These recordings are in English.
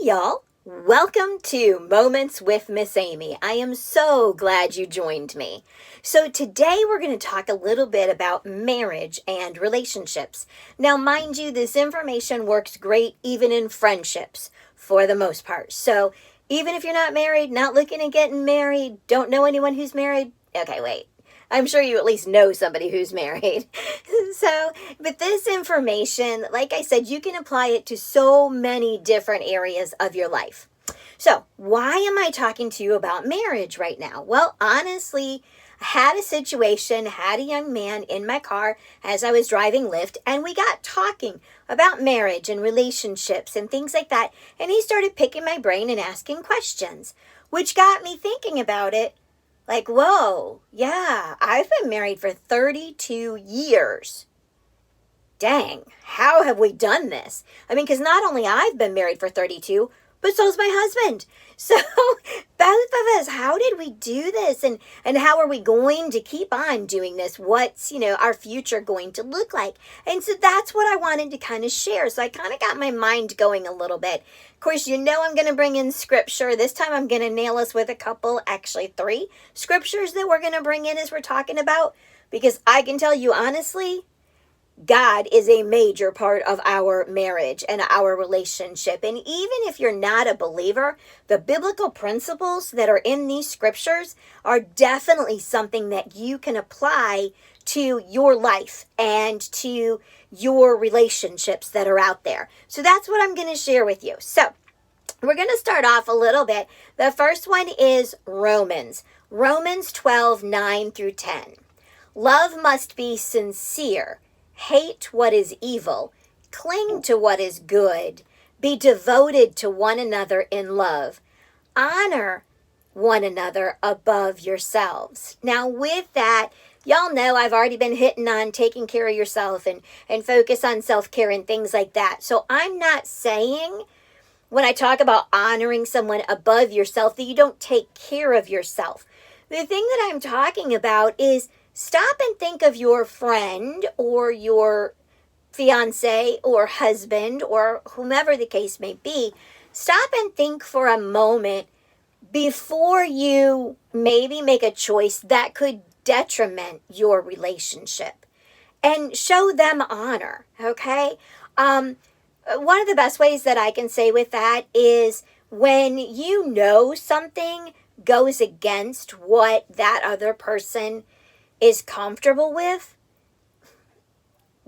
y'all. Welcome to Moments with Miss Amy. I am so glad you joined me. So today we're going to talk a little bit about marriage and relationships. Now, mind you, this information works great even in friendships for the most part. So even if you're not married, not looking at getting married, don't know anyone who's married, okay, wait. I'm sure you at least know somebody who's married. But this information, like I said, you can apply it to so many different areas of your life. So why am I talking to you about marriage right now? Well, honestly, I had a situation, had a young man in my car as I was driving Lyft, and we got talking about marriage and relationships and things like that. And he started picking my brain and asking questions, which got me thinking about it. Like, whoa, yeah, I've been married for 32 years. Dang, how have we done this? I mean, because not only I've been married for 32, but so's my husband. So both of us, how did we do this? And how are we going to keep on doing this? What's, our future going to look like? And so that's what I wanted to kind of share. So I kind of got my mind going a little bit. Of course, I'm going to bring in scripture. This time I'm going to nail us with a couple, actually 3 scriptures that we're going to bring in as we're talking about. Because I can tell you honestly, God is a major part of our marriage and our relationship. And even if you're not a believer, the biblical principles that are in these scriptures are definitely something that you can apply to your life and to your relationships that are out there. So that's what I'm going to share with you. So we're going to start off a little bit. The first one is Romans 12:9 through 10. Love must be sincere. Hate what is evil, cling to what is good, be devoted to one another in love, honor one another above yourselves. Now with that, y'all know I've already been hitting on taking care of yourself and focus on self-care and things like that. So I'm not saying when I talk about honoring someone above yourself that you don't take care of yourself. The thing that I'm talking about is stop and think of your friend or your fiance or husband or whomever the case may be. Stop and think for a moment before you maybe make a choice that could detriment your relationship, and show them honor, okay? One of the best ways that I can say with that is when you know something goes against what that other person is comfortable with,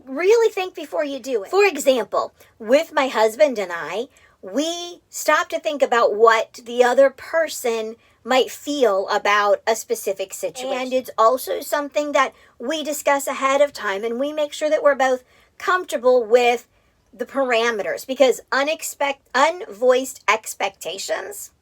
really think before you do it. For example, with my husband and I, we stop to think about what the other person might feel about a specific situation. And it's also something that we discuss ahead of time, and we make sure that we're both comfortable with the parameters, because unvoiced expectations,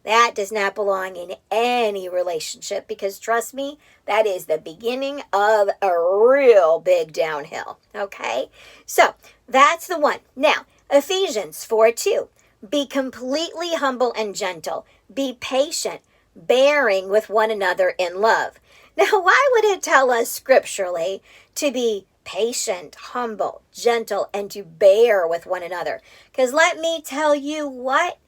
that does not belong in any relationship, because trust me, that is the beginning of a real big downhill, okay? So that's the one. Now, Ephesians 4:2, be completely humble and gentle. Be patient, bearing with one another in love. Now, why would it tell us scripturally to be patient, humble, gentle, and to bear with one another? Because let me tell you what,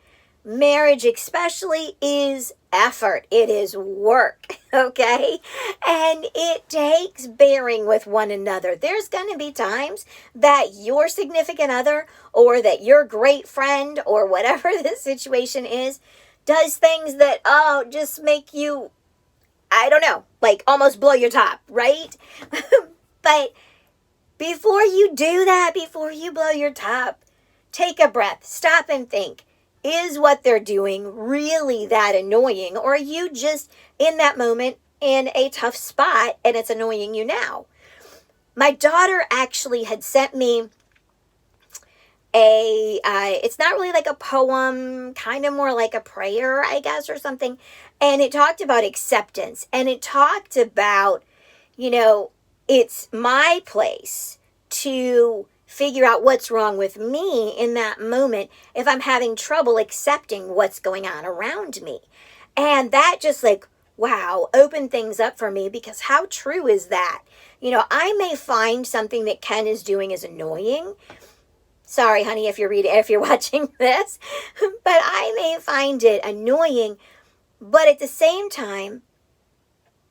marriage especially is effort. It is work, okay? And it takes bearing with one another. There's going to be times that your significant other or that your great friend or whatever the situation is does things that, just make you, I don't know, like almost blow your top, right? But before you do that, before you blow your top, take a breath, stop and think. Is what they're doing really that annoying? Or are you just in that moment in a tough spot and it's annoying you now? My daughter actually had sent me it's not really like a poem, kind of more like a prayer, I guess, or something. And it talked about acceptance. And it talked about, it's my place to figure out what's wrong with me in that moment if I'm having trouble accepting what's going on around me. And that just wow, opened things up for me, because how true is that? I may find something that Ken is doing is annoying. Sorry, honey, if you're watching this, but I may find it annoying, but at the same time,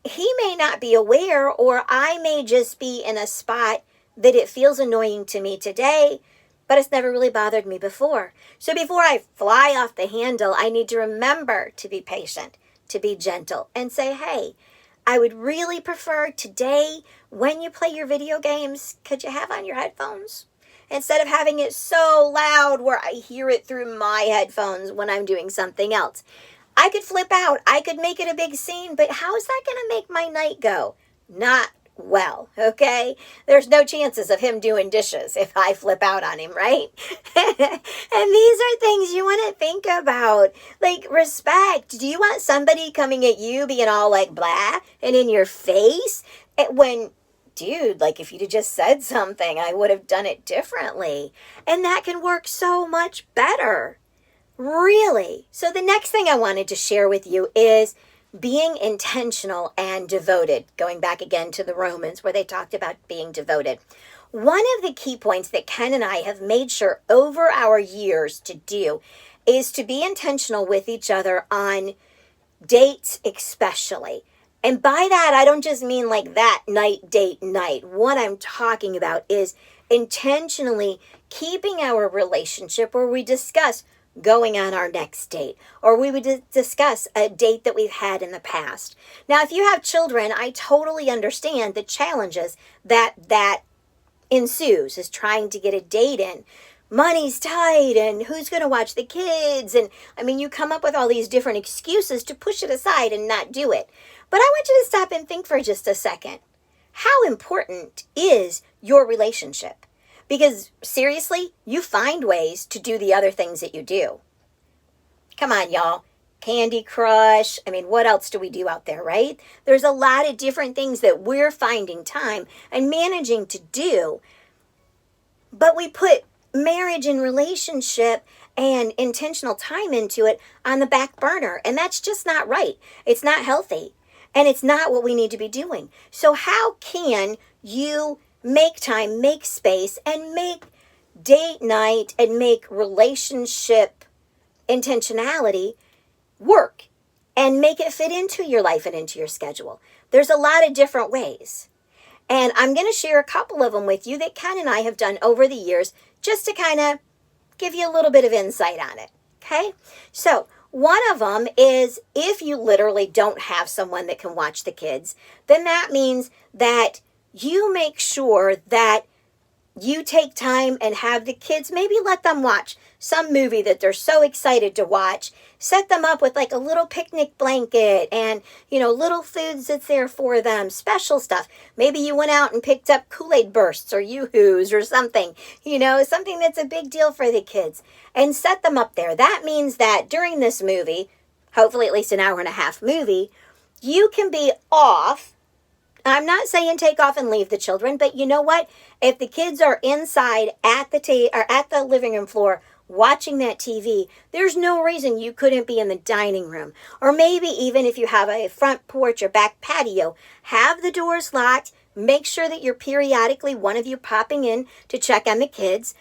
he may not be aware, or I may just be in a spot that it feels annoying to me today, but it's never really bothered me before. So before I fly off the handle, I need to remember to be patient, to be gentle, and say, hey, I would really prefer today, when you play your video games, could you have on your headphones? Instead of having it so loud where I hear it through my headphones when I'm doing something else. I could flip out. I could make it a big scene, but how is that going to make my night go? Not well, okay? There's no chances of him doing dishes if I flip out on him, right? And these are things you want to think about. Like respect. Do you want somebody coming at you being all like blah and in your face? When, dude, like if you'd have just said something, I would have done it differently. And that can work so much better. Really? So the next thing I wanted to share with you is being intentional and devoted. Going back again to the Romans where they talked about being devoted. One of the key points that Ken and I have made sure over our years to do is to be intentional with each other on dates especially. And by that, I don't just mean like that night, date night. What I'm talking about is intentionally keeping our relationship where we discuss going on our next date, or we would discuss a date that we've had in the past. Now, if you have children, I totally understand the challenges that ensues is trying to get a date in. Money's tight, and who's going to watch the kids? And I mean, you come up with all these different excuses to push it aside and not do it. But I want you to stop and think for just a second. How important is your relationship? Because seriously, you find ways to do the other things that you do. Come on, y'all. Candy Crush. I mean, what else do we do out there, right? There's a lot of different things that we're finding time and managing to do. But we put marriage and relationship and intentional time into it on the back burner. And that's just not right. It's not healthy. And it's not what we need to be doing. So how can you make time, make space, and make date night and make relationship intentionality work and make it fit into your life and into your schedule? There's a lot of different ways. And I'm going to share a couple of them with you that Ken and I have done over the years just to kind of give you a little bit of insight on it. Okay? So one of them is if you literally don't have someone that can watch the kids, then that means that you make sure that you take time and have the kids, maybe let them watch some movie that they're so excited to watch. Set them up with like a little picnic blanket and, little foods that's there for them, special stuff. Maybe you went out and picked up Kool-Aid Bursts or Yoo-Hoos or something, something that's a big deal for the kids, and set them up there. That means that during this movie, hopefully at least an hour and a half movie, you can be off. I'm not saying take off and leave the children, but you know what? If the kids are inside at the living room floor watching that TV, there's no reason you couldn't be in the dining room. Or maybe even if you have a front porch or back patio, have the doors locked. Make sure that you're periodically, one of you popping in to check on the kids.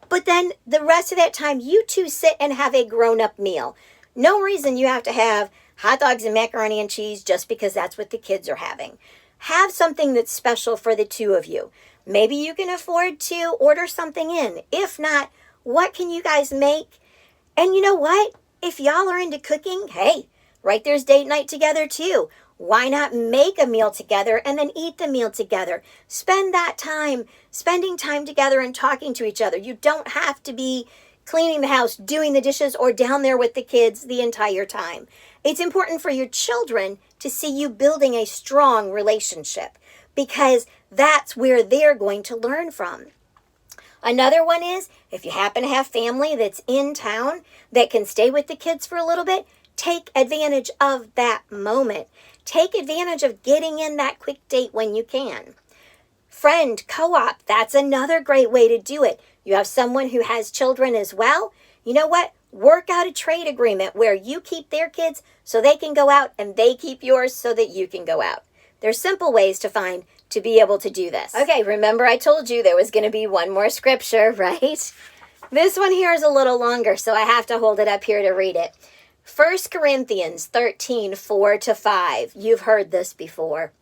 But then the rest of that time, you two sit and have a grown-up meal. No reason you have to have hot dogs and macaroni and cheese just because that's what the kids are having. Have something that's special for the two of you. Maybe you can afford to order something in. If not, what can you guys make? And you know what? If y'all are into cooking, hey, right there's date night together too. Why not make a meal together and then eat the meal together? Spend that time, spending time together and talking to each other. You don't have to be cleaning the house, doing the dishes, or down there with the kids the entire time. It's important for your children to see you building a strong relationship because that's where they're going to learn from. Another one is if you happen to have family that's in town that can stay with the kids for a little bit, take advantage of that moment. Take advantage of getting in that quick date when you can. Friend co-op, that's another great way to do it. You have someone who has children as well. You know what? Work out a trade agreement where you keep their kids so they can go out and they keep yours so that you can go out. There's simple ways to find to be able to do this. Okay, remember I told you there was going to be one more scripture, right? This one here is a little longer, so I have to hold it up here to read it. 1 Corinthians 13:4-5. You've heard this before.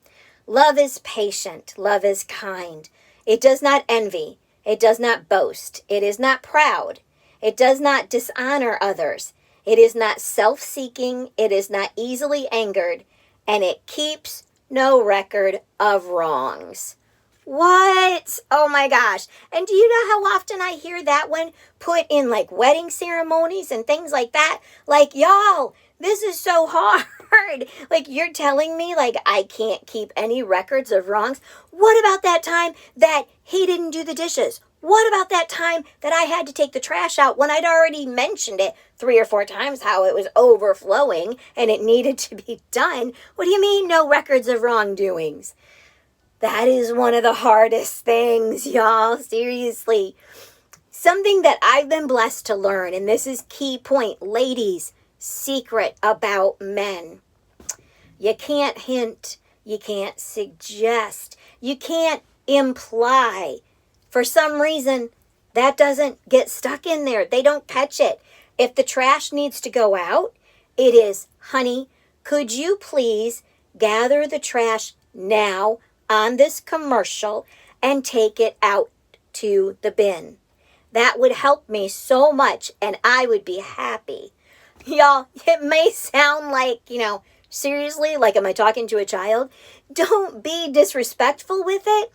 Love is patient. Love is kind. It does not envy. It does not boast. It is not proud. It does not dishonor others. It is not self-seeking. It is not easily angered. And it keeps no record of wrongs. What? Oh my gosh. And do you know how often I hear that one put in like wedding ceremonies and things like that? Like, y'all, this is so hard. Like, you're telling me like I can't keep any records of wrongs? What about that time that he didn't do the dishes? What about that time that I had to take the trash out when I'd already mentioned it 3 or 4 times how it was overflowing and it needed to be done? What do you mean no records of wrongdoings? That is one of the hardest things, y'all. Seriously. Something that I've been blessed to learn, and this is key point, ladies, secret about men. You can't hint. You can't suggest. You can't imply. For some reason, that doesn't get stuck in there. They don't catch it. If the trash needs to go out, it is, honey, could you please gather the trash now on this commercial and take it out to the bin? That would help me so much and I would be happy. Y'all, it may sound like, seriously, like am I talking to a child? Don't be disrespectful with it.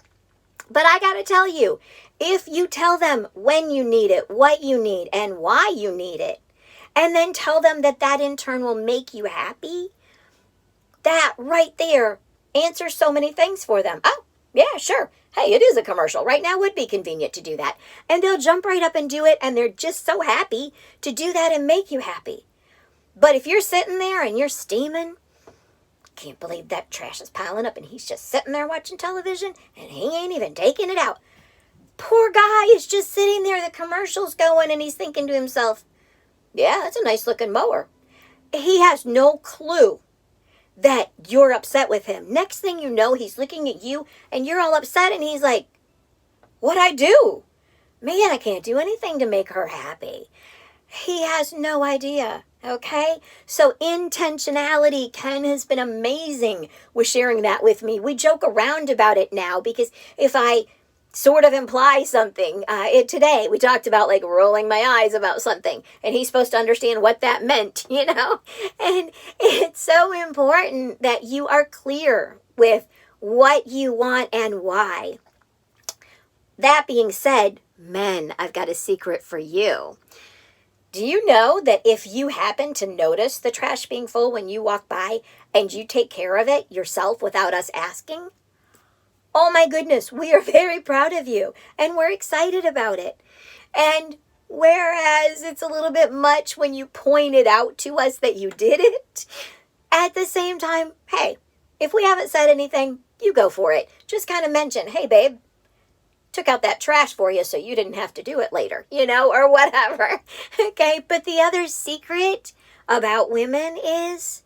But I gotta tell you, if you tell them when you need it, what you need, and why you need it, and then tell them that in turn will make you happy, that right there answers so many things for them. Oh, yeah, sure. Hey, it is a commercial. Right now would be convenient to do that. And they'll jump right up and do it, and they're just so happy to do that and make you happy. But if you're sitting there and you're steaming, can't believe that trash is piling up and he's just sitting there watching television and he ain't even taking it out. Poor guy is just sitting there, the commercial's going, and he's thinking to himself, yeah, that's a nice looking mower. He has no clue that you're upset with him. Next thing you know, he's looking at you and you're all upset and he's like, what'd I do? Man, I can't do anything to make her happy. He has no idea. Okay, so intentionality. Ken has been amazing with sharing that with me. We joke around about it now because if I sort of imply something, today we talked about like rolling my eyes about something and he's supposed to understand what that meant, and it's so important that you are clear with what you want and why. That being said, men, I've got a secret for you. Do you know that if you happen to notice the trash being full when you walk by and you take care of it yourself without us asking? Oh my goodness, we are very proud of you and we're excited about it. And whereas it's a little bit much when you point it out to us that you did it, at the same time, hey, if we haven't said anything, you go for it. Just kind of mention, hey babe, took out that trash for you so you didn't have to do it later, or whatever. Okay, but the other secret about women is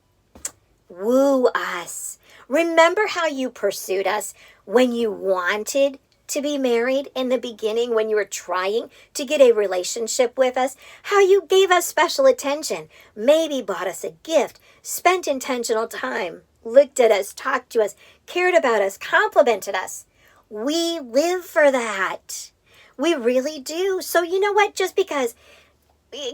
woo us. Remember how you pursued us when you wanted to be married in the beginning, when you were trying to get a relationship with us? How you gave us special attention, maybe bought us a gift, spent intentional time, looked at us, talked to us, cared about us, complimented us. We live for that. We really do. So you know what? Just because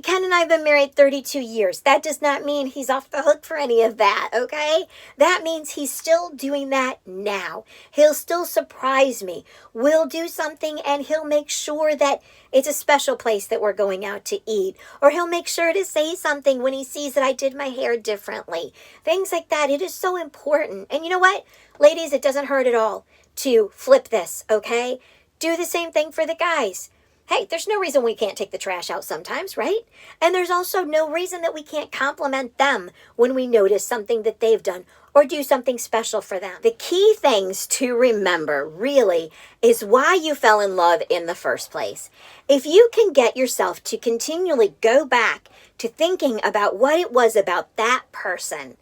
Ken and I have been married 32 years, that does not mean he's off the hook for any of that, okay? That means he's still doing that now. He'll still surprise me. We'll do something and he'll make sure that it's a special place that we're going out to eat. Or he'll make sure to say something when he sees that I did my hair differently. Things like that. It is so important. And you know what? Ladies, it doesn't hurt at all to flip this, okay? Do the same thing for the guys. Hey, there's no reason we can't take the trash out sometimes, right? And there's also no reason that we can't compliment them when we notice something that they've done or do something special for them. The key things to remember, really, is why you fell in love in the first place. If you can get yourself to continually go back to thinking about what it was about that person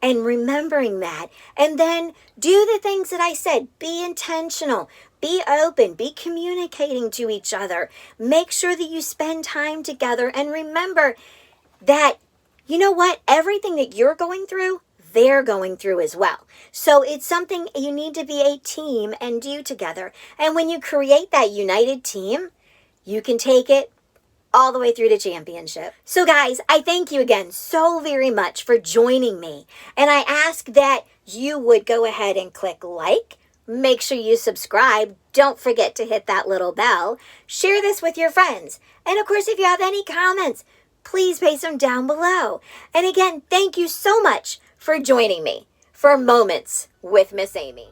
and remembering that. And then do the things that I said. Be intentional. Be open. Be communicating to each other. Make sure that you spend time together. And remember that, you know what? Everything that you're going through, they're going through as well. So it's something you need to be a team and do together. And when you create that united team, you can take it all the way through to championship. So guys, I thank you again so very much for joining me. And I ask that you would go ahead and click like, make sure you subscribe. Don't forget to hit that little bell. Share this with your friends. And of course, if you have any comments, please paste them down below. And again, thank you so much for joining me for Moments with Miss Amy.